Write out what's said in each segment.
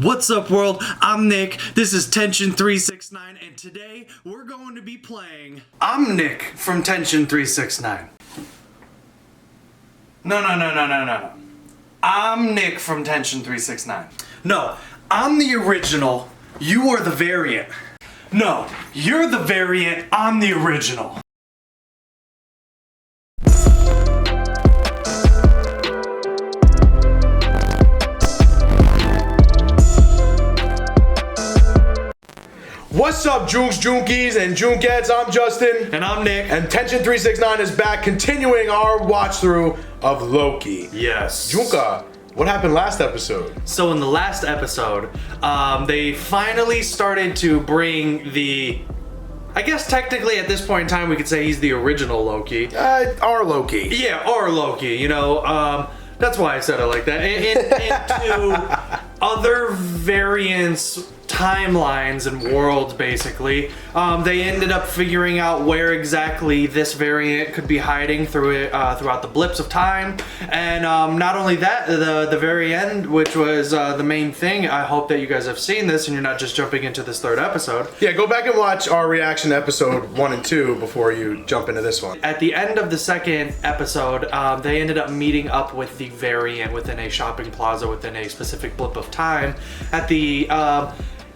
What's up, world? I'm Nick. This is Tension 369, and today we're going to be playing. I'm Nick from Tension 369. No. I'm Nick from Tension 369. No, I'm the original. You are the variant. No, you're the variant. I'm the original. What's up, Joonks, Joonkies and Joonkettes? I'm Justin. And I'm Nick. And Tension 369 is back, continuing our watch through of Loki. Yes. Joonka, what happened last episode? So in the last episode, they finally started to bring the... I guess technically at this point in time we could say he's the original Loki. Our Loki. Yeah, our Loki, you know. That's why I said it like that. Into other variants, timelines, and worlds, basically. They ended up figuring out where exactly this variant could be hiding throughout the blips of time. And not only that, the very end, which was the main thing, I hope that you guys have seen this and you're not just jumping into this third episode. Yeah, go back and watch our reaction to episode 1 and 2 before you jump into this one. At the end of the second episode, they ended up meeting up with the variant within a shopping plaza within a specific blip of time at the...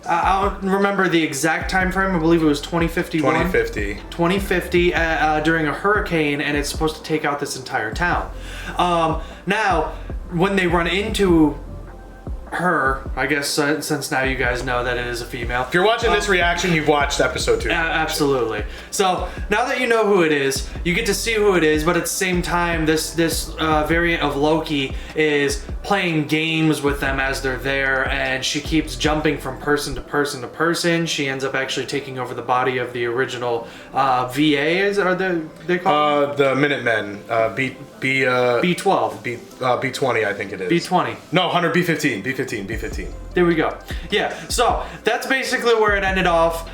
I don't remember the exact time frame. I believe it was 2051. 2050 during a hurricane, and it's supposed to take out this entire town. Now, when they run into her, I guess since now you guys know that it is a female. If you're watching this reaction, you've watched episode 2. Absolutely. So now that you know who it is, you get to see who it is, but at the same time, this variant of Loki is playing games with them as they're there, and she keeps jumping from person to person to person. She ends up actually taking over the body of the original VAs, are they called? The Minutemen, B12. B20, I think it is. B20. No, 100 B15. B15. There we go. Yeah, so that's basically where it ended off.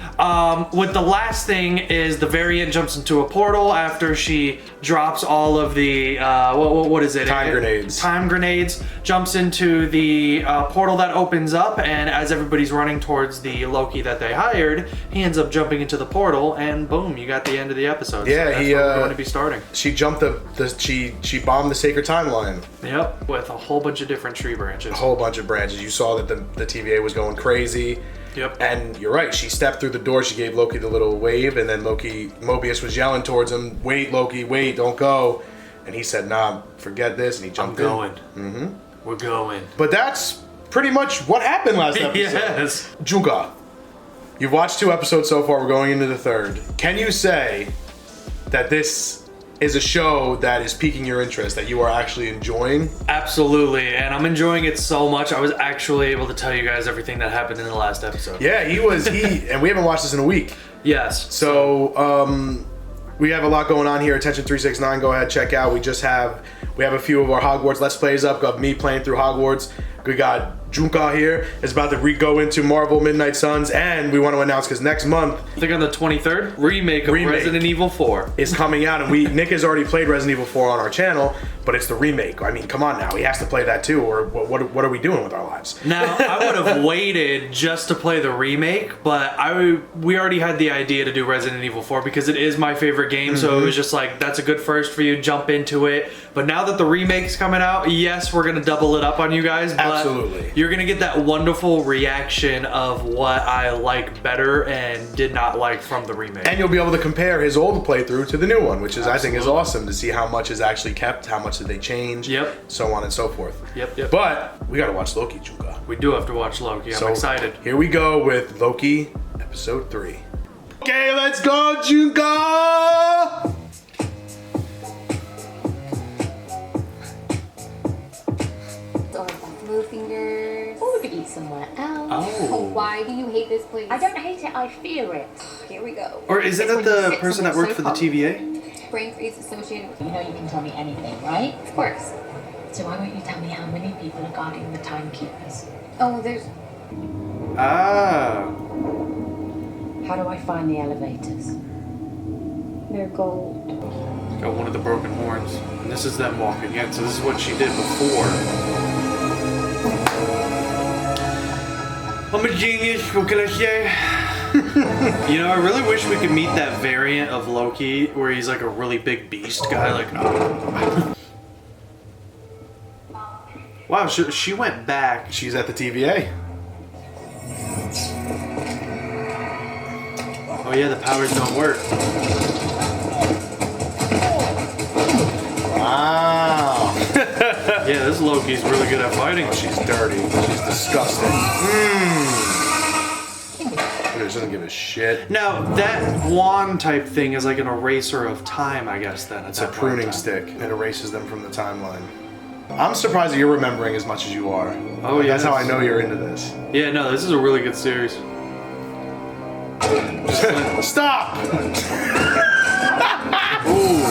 With the last thing is the variant jumps into a portal after she drops all of the, what is it? Time grenades. Time grenades, jumps into the portal that opens up, and as everybody's running towards the Loki that they hired, he ends up jumping into the portal, and boom, you got the end of the episode. Yeah, so that's where we're going to be starting. She jumped she bombed the sacred timeline. Yep, with a whole bunch of different tree branches. A whole bunch of branches. You saw that the TVA was going crazy. Yep. And you're right, she stepped through the door, she gave Loki the little wave, and then Mobius was yelling towards him, "Wait, Loki, wait, don't go." And he said, "Nah, forget this," and he jumped in. Mm-hmm. We're going. But that's pretty much what happened last episode. Yes. Joonka, you've watched 2 episodes so far, we're going into the 3rd. Can you say that this is a show that is piquing your interest, that you are actually enjoying? Absolutely, and I'm enjoying it so much, I was actually able to tell you guys everything that happened in the last episode. Yeah, and we haven't watched this in a week. Yes. So, we have a lot going on here. Attention 369, go ahead, check out. We have a few of our Hogwarts Let's Plays up, got me playing through Hogwarts. We got Joonka here is about to go into Marvel Midnight Suns, and we want to announce, because next month, I think on the 23rd, remake of Resident Evil 4 is coming out, and Nick has already played Resident Evil 4 on our channel, but it's the remake. I mean, come on now, he has to play that too, or what are we doing with our lives? Now, I would have waited just to play the remake, but we already had the idea to do Resident Evil 4 because it is my favorite game, so it was just like, that's a good first for you, jump into it. But now that the remake's coming out, yes, we're gonna double it up on you guys, but absolutely, you're gonna get that wonderful reaction of what I like better and did not like from the remake. And you'll be able to compare his old playthrough to the new one, which is, I think, is awesome to see how much is actually kept, how much did they change, so on and so forth. Yep. But we gotta watch Loki, Joonka. We do have to watch Loki. I'm excited. Here we go with Loki, episode 3. Okay, let's go, Joonka! Fingers. Or we could eat somewhere else. Oh. Why do you hate this place? I don't hate it, I fear it. Here we go. Or isn't that the person that worked for the TVA? Brain freeze associated with... You know you can tell me anything, right? Of course. So why won't you tell me how many people are guarding the timekeepers? Oh, there's... Ah. How do I find the elevators? They're gold. Got one of the broken horns. And this is them walking in, so this is what she did before. I'm a genius, what can I say? You know, I really wish we could meet that variant of Loki where he's like a really big beast guy. Like, wow, she went back. She's at the TVA. Oh yeah, the powers don't work. Wow. Yeah, this Loki's really good at fighting. She's dirty. She's disgusting. She doesn't give a shit. Now, that wand type thing is like an eraser of time, I guess, then. It's a pruning stick. It erases them from the timeline. I'm surprised that you're remembering as much as you are. Oh, yeah. That's how I know you're into this. Yeah, no, this is a really good series. Stop! Ooh.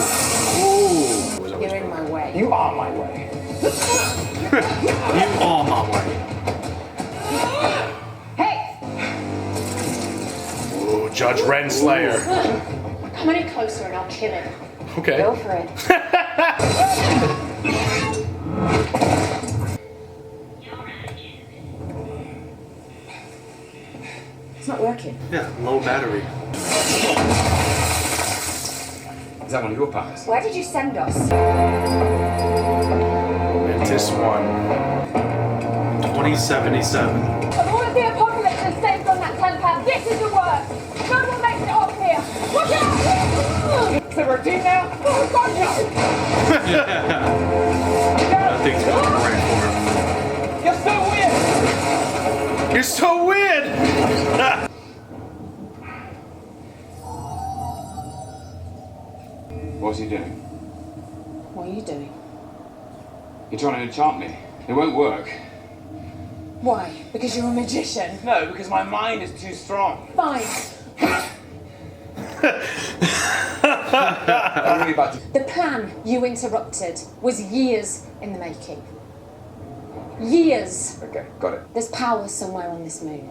You're in my way. You are my way. You are my way. Hey! Ooh, Judge Renslayer. Come any closer and I'll kill him. Okay. Go for it. It's not working. Yeah, low battery. Is that one of your powers? Where did you send us? Lamentis 1. 2077. Of all of the apocalypse that saved on that telepath, this is the worst. No one makes it off here. Watch out! Is it routine now? Oh, God, no! That thing's going right for him. You're so weird! You're so weird! What's he doing? What are you doing? You're trying to enchant me. It won't work. Why? Because you're a magician. No, because my mind is too strong. Fine. I'm really about to... The plan you interrupted was years in the making. Years. Okay, got it. There's power somewhere on this moon.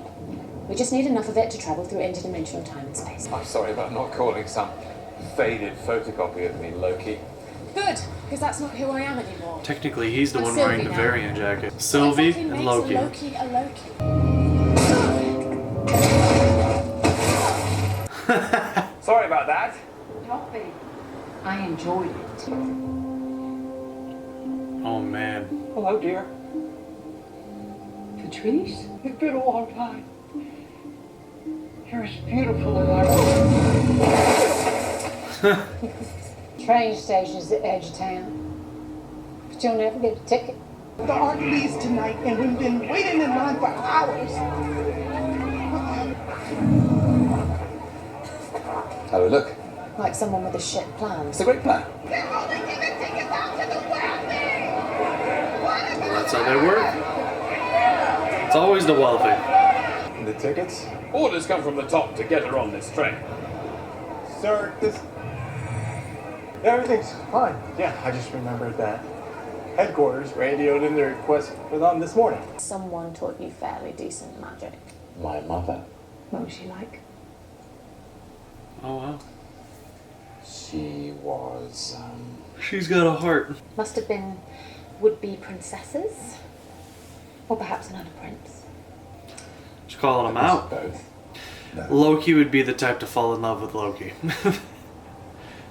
We just need enough of it to travel through interdimensional time and space. I'm sorry about not calling some faded photocopy of me Loki. Good, because that's not who I am anymore. Technically, he's the I'm one Sylvie wearing the now. variant jacket. Sylvie Exactly and makes Loki. a Loki a Loki. Sorry about that. Don't be. I enjoyed it. Oh man. Hello, dear. Patrice? It's been a long time. You're as beautiful as I... Train station's at the edge of town. But you'll never get a ticket. The art leaves tonight, and we've been waiting in line for hours. How do we look? Like someone with a shit plan. It's a great plan. They're only giving tickets out to the wealthy. Well, that's how they work. It's always the wealthy. The tickets? Orders come from the top to get her on this train. Sir, everything's fine. Yeah, I just remembered that headquarters radioed in the request for them this morning. Someone taught you fairly decent magic. My mother. What was she like? Oh wow. She was, She's got a heart. Must have been would-be princesses? Or perhaps another prince. Just calling him out. Both. Loki would be the type to fall in love with Loki.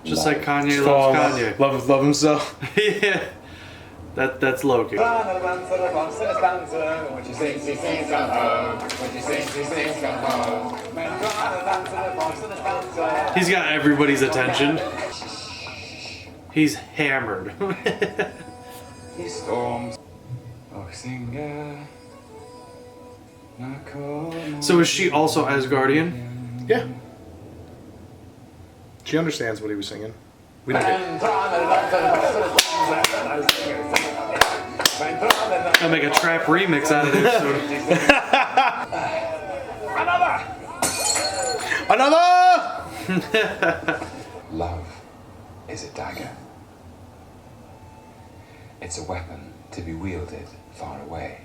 Just like Kanye Fall loves in Kanye. love himself. Yeah. That's Loki. When she sings, she sings, come home. When she sings, she sings, come home. He's got everybody's attention. He's hammered. He storms. Oh, singer. So is she also Asgardian? Yeah. She understands what he was singing. We don't get I'll make a trap remix out of this soon. Another! Love is a dagger. It's a weapon to be wielded far away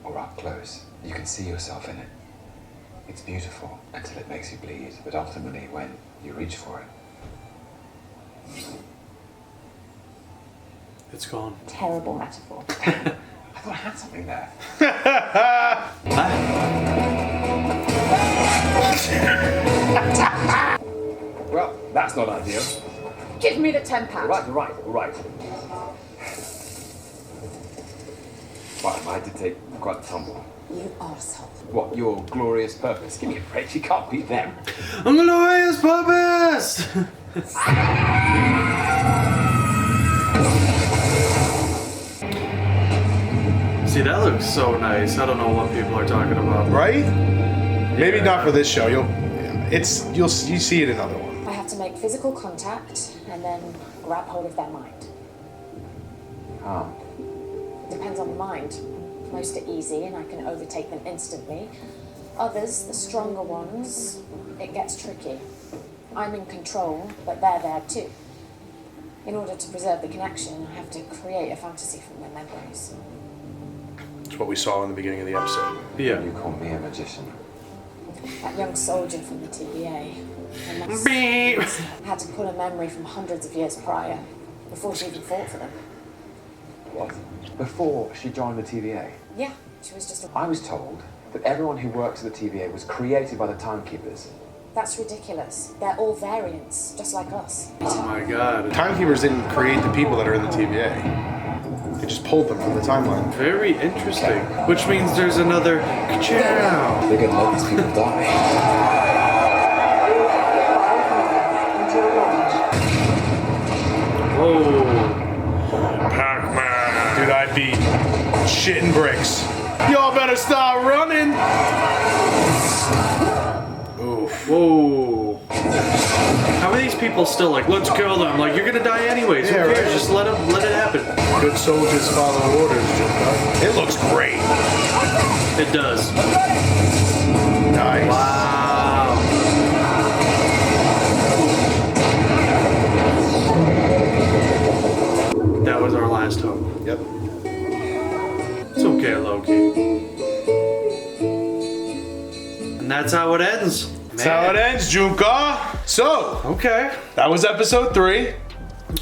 or up close. You can see yourself in it. It's beautiful until it makes you bleed, but ultimately when you reach for it, It's gone. Terrible metaphor. I thought I had something there. Bye. that's not ideal. Give me the £10. All right. Fine, I did take quite the tumble. You arsehole. What, your glorious purpose? Give me a break, you can't beat them. Glorious purpose! See, that looks so nice. I don't know what people are talking about. Right? Maybe Yeah. not for this show. You see it in another one. I have to make physical contact and then grab hold of their mind. Ah. It depends on the mind. Most are easy and I can overtake them instantly. Others, the stronger ones, it gets tricky. I'm in control, but they're there too. In order to preserve the connection, I have to create a fantasy from their memories. It's what we saw in the beginning of the episode. Yeah. You call me a magician. That young soldier from the TVA. Beep. Had to pull a memory from hundreds of years prior, before she even fought for them. What? Before she joined the TVA? Yeah, she was just a... I was told that everyone who works at the TVA was created by the Timekeepers. That's ridiculous. They're all variants, just like us. Oh my god. Timekeepers didn't create the people that are in the TVA. They just pulled them from the timeline. Very interesting. Which means there's another ka-chow. They're gonna let these people die. Whoa. Dude, I'd be shitting bricks. Y'all better start running. Oof. Whoa. How are these people still like, let's kill them? Like, you're gonna die anyways. Yeah, Who cares? right. Just let it happen. Good soldiers follow orders, Joonka. It looks great. It does. Nice. Wow. That was our last hope. Yep. It's okay, Loki. And that's how it ends. That's how it ends, Joonka. So, Okay. that was episode 3.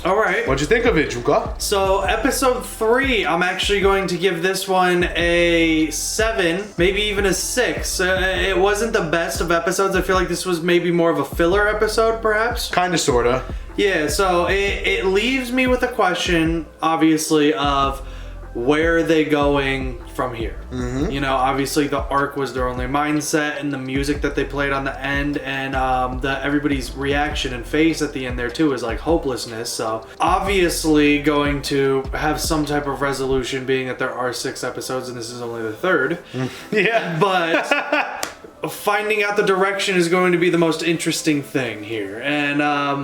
All right. What'd you think of it, Joonka? So episode 3, I'm actually going to give this one a 7, maybe even a 6. It wasn't the best of episodes. I feel like this was maybe more of a filler episode, perhaps. Kinda, sorta. Yeah, so it leaves me with a question, obviously, of where are they going from here? Mm-hmm. You know, obviously the arc was their only mindset, and the music that they played on the end, and everybody's reaction and face at the end there too is like hopelessness. So obviously going to have some type of resolution, being that there are 6 episodes and this is only the 3rd. Yeah. But finding out the direction is going to be the most interesting thing here. And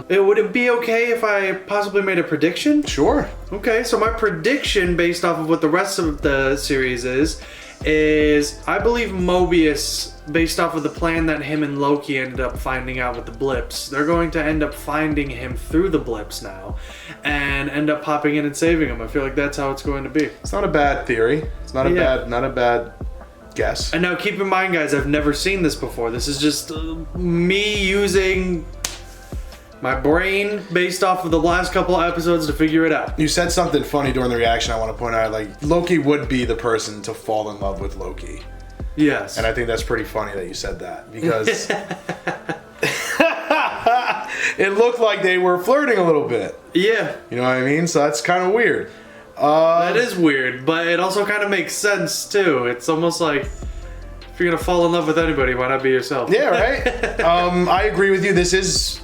would it be okay if I possibly made a prediction? Sure. Okay, so my prediction based off of what the rest of the series is I believe Mobius, based off of the plan that him and Loki ended up finding out with the blips, they're going to end up finding him through the blips now and end up popping in and saving him. I feel like that's how it's going to be. It's not a bad theory. It's not a bad guess. And now keep in mind, guys, I've never seen this before. This is just me using my brain based off of the last couple of episodes to figure it out. You said something funny during the reaction I want to point out. Like, Loki would be the person to fall in love with Loki. Yes. And I think that's pretty funny that you said that, because it looked like they were flirting a little bit. Yeah. You know what I mean? So that's kind of weird. That is weird, but it also kind of makes sense too. It's almost like if you're gonna fall in love with anybody, why not be yourself? Yeah, right? I agree with you. This is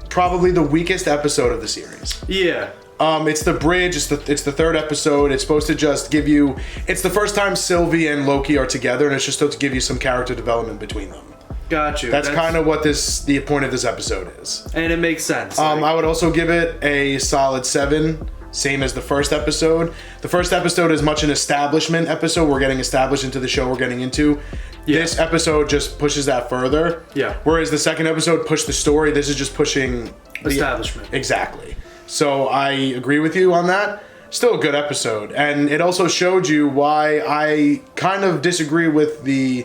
probably the weakest episode of the series. Yeah. It's the bridge. It's the 3rd episode. It's supposed to just give you. It's the first time Sylvie and Loki are together, and it's just supposed to give you some character development between them. Got you. That's kind of what the point of this episode is. And it makes sense. I would also give it a solid 7, same as the first episode. The first episode is much an establishment episode. We're getting established into the show we're getting into. Yeah. This episode just pushes that further. Yeah. Whereas the second episode pushed the story. This is just pushing the establishment. Exactly. So I agree with you on that. Still a good episode. And it also showed you why I kind of disagree with the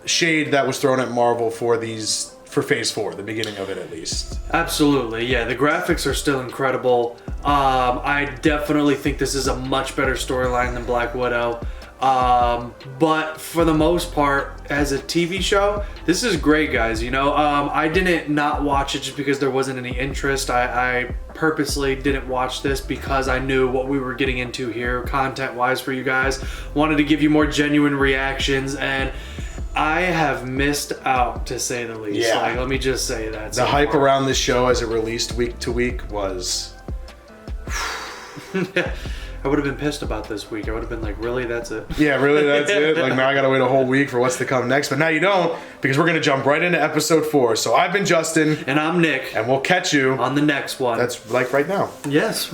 shade that was thrown at Marvel for Phase 4, the beginning of it at least. Absolutely, yeah. The graphics are still incredible. I definitely think this is a much better storyline than Black Widow. But for the most part, as a TV show, this is great, guys. You know, I didn't not watch it just because there wasn't any interest. I purposely didn't watch this because I knew what we were getting into here content-wise for you guys. Wanted to give you more genuine reactions, and I have missed out, to say the least. Yeah. Like, let me just say that. The hype around this show as it released week to week was... I would have been pissed about this week. I would have been like, really? That's it? Yeah, really, that's it? Like, now I gotta wait a whole week for what's to come next. But now you don't, because we're gonna jump right into episode 4. So I've been Justin. And I'm Nick. And we'll catch you on the next one. That's like right now. Yes.